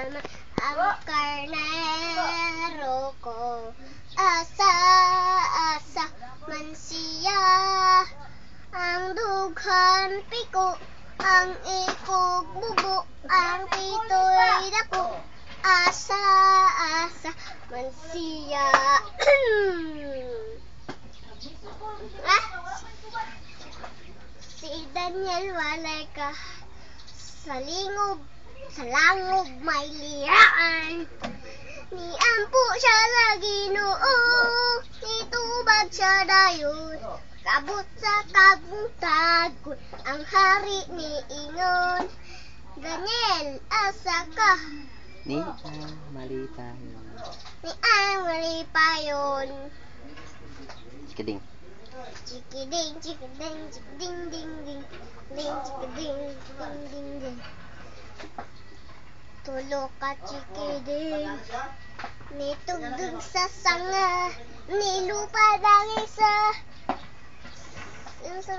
naman ang karnero ko. Asa man siya, ang dughan piko, ang ikog bubo, ang pitoy dako. Asa man siya. Si Daniel walay ka sa langob may liraan. Ni ampo siya sa Ginoo, nitubag siya dayon. Kabot sa kabungtagon, ang hari ni ingon. Daniel, asa ka? Ni ang malipayon. Ni ang malipayon. Chikading. Chikiding, chikiding, chikiding, ding, ding. Ding, chikiding, ding, ding, ding. Tulo ka chikiding, nitugdug sa sanga, nilupad ang isa. Ano sa